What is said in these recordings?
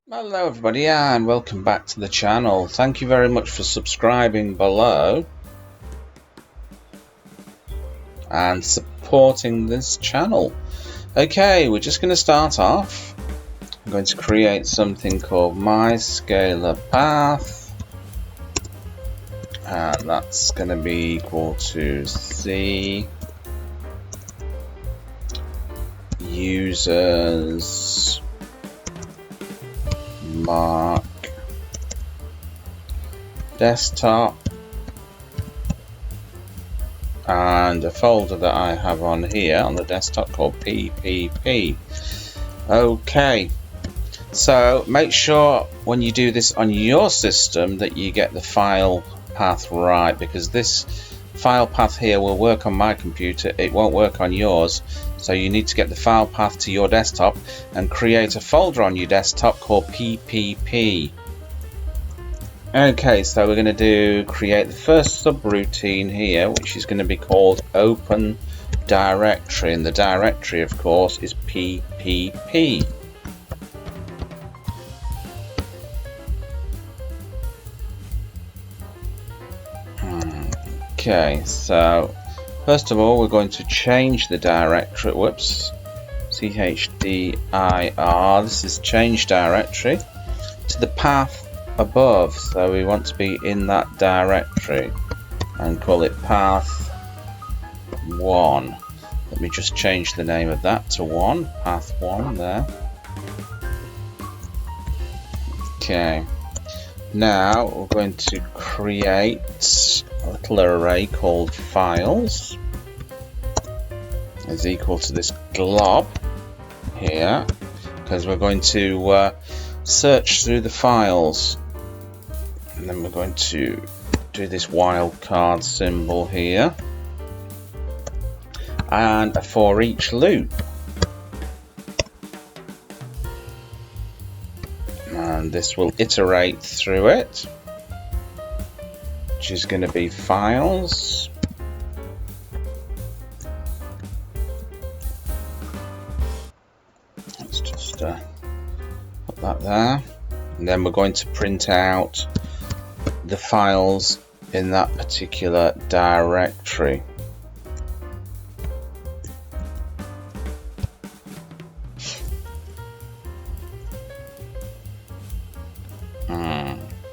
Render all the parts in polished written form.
Hello everybody and welcome back to the channel. Thank you very much for subscribing below and supporting this channel. Okay, we're just going to start off. I'm going to create something called my scalar path, and that's going to be equal to C users mark desktop and a folder that I have on here on the desktop called PPP. Okay, so make sure when you do this on your system that you get the file path right, because this file path here will work on my computer, it won't work on yours. So you need to get the file path to your desktop and create a folder on your desktop called PPP. Okay, so we're going to create the first subroutine here, which is going to be called open directory, and the directory of course is PPP. Okay, so first of all we're going to change the directory, CHDIR, this is change directory, to the path above, so we want to be in that directory and call it path 1. Let me just change the name of that to 1, path 1 there. Okay, now we're going to create a little array called files is equal to this glob here, because we're going to search through the files, and then we're going to do this wildcard symbol here and a for each loop, and this will iterate through it, which is going to be files let's just put that there, and then we're going to print out the files in that particular directory.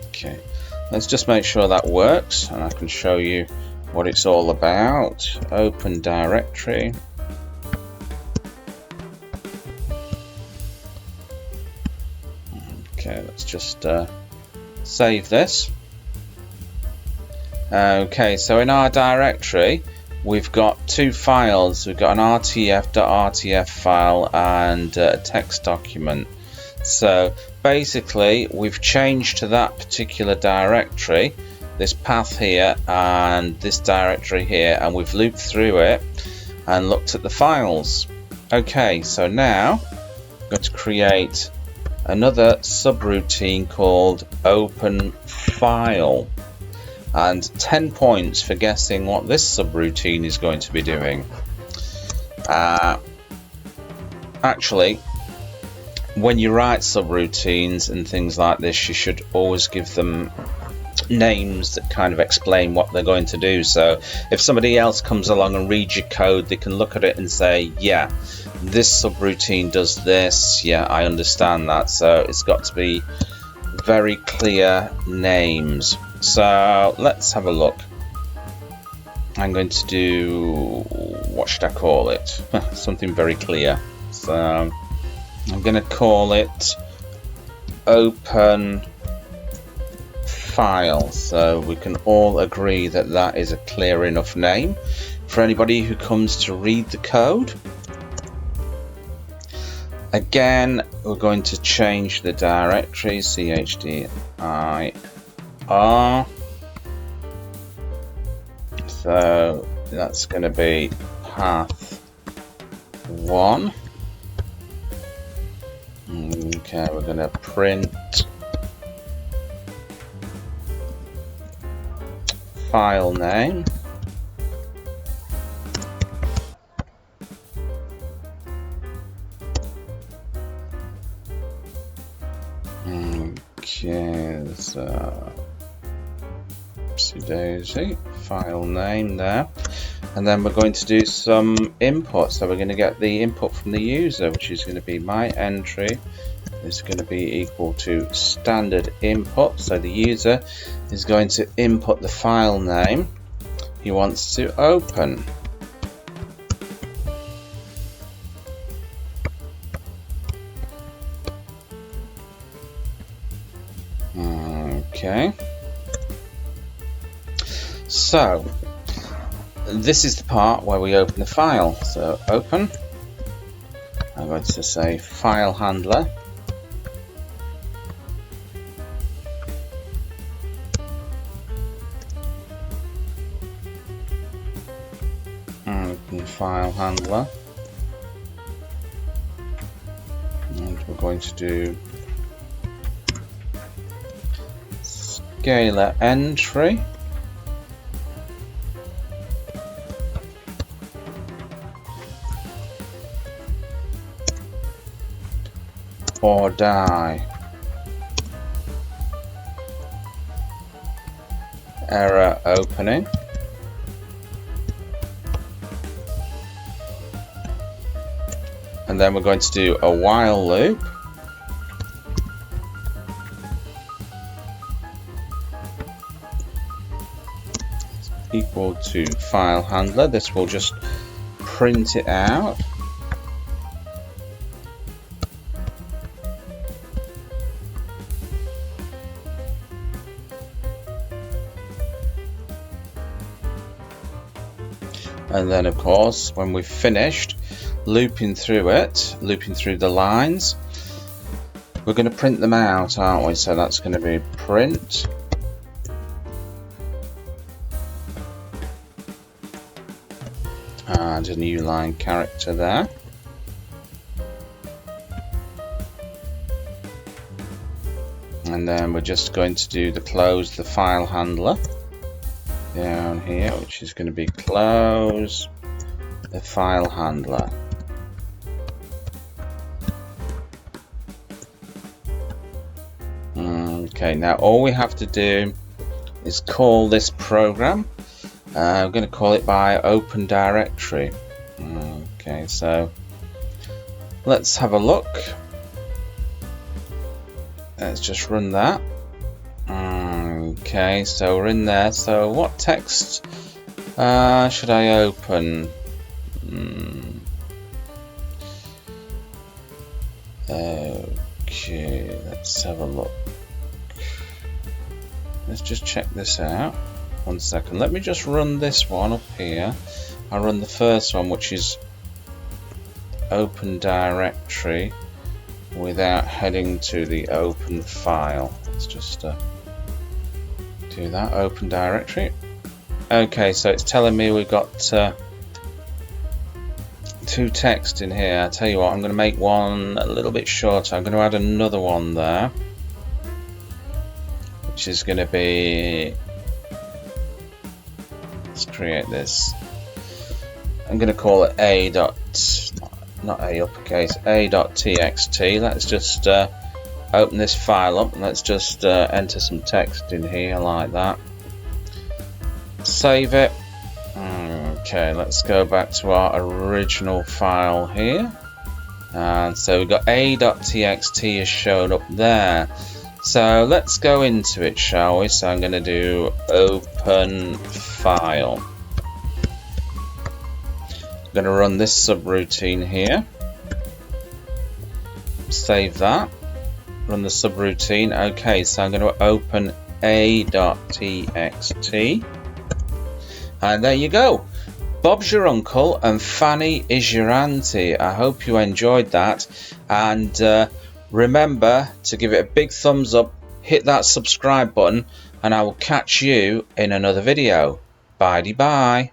Okay, let's just make sure that works and I can show you what it's all about. Open directory. Okay, let's just save this. Okay, so in our directory we've got two files. We've got an rtf.rtf file and a text document. So basically we've changed to that particular directory, this path here and this directory here, and we've looped through it and looked at the files. Okay, so now I'm going to create another subroutine called open file, and 10 points for guessing what this subroutine is going to be doing. Actually, when you write subroutines and things like this, you should always give them names that kind of explain what they're going to do. So if somebody else comes along and reads your code, they can look at it and say, yeah, this subroutine does this, yeah, I understand that. So it's got to be very clear names. So let's have a look. I'm going to do, what should I call it? Something very clear. So I'm going to call it open file, so we can all agree that that is a clear enough name for anybody who comes to read the code. Again, we're going to change the directory, CHDIR, so that's going to be path 1. Okay, we're going to print file name. Okay, so daisy file name there, and then we're going to do some input. So we're going to get the input from the user, which is going to be my entry is going to be equal to standard input. So the user is going to input the file name he wants to open. Okay, so this is the part where we open the file. So open, I'm going to say file handler, open file handler, and we're going to do scalar entry, or die, error opening, and then we're going to do a while loop, equal to file handler. This will just print it out. And then of course when we've finished looping through it, looping through the lines, we're going to print them out, aren't we? So that's going to be print and a new line character there. And then we're just going to do the close the file handler down here, which is going to be close the file handler. Okay, now all we have to do is call this program. I'm going to call it by open directory. Okay, so let's have a look. Let's just run that. Okay, so we're in there. So what text should I open? Okay, let's have a look. Let's just check this out. 1 second. Let me just run this one up here. I'll run the first one, which is open directory, without heading to the open file. Let's just do that. Open directory. Okay, so it's telling me we've got two text in here. I'll tell you what, I'm going to make one a little bit shorter. I'm going to add another one there, which is going to be, let's create this. I'm going to call it a dot, not a uppercase, a.txt. Let's just open this file up and let's just enter some text in here like that. Save it. Okay, let's go back to our original file here. And so we've got a.txt has shown up there. So let's go into it, shall we? So I'm going to do open file. I'm going to run this subroutine here. Save that. Run the subroutine. Okay, so I'm going to open a.txt. And there you go. Bob's your uncle and Fanny is your auntie. I hope you enjoyed that. And remember to give it a big thumbs up, hit that subscribe button, and I will catch you in another video. Bye-bye.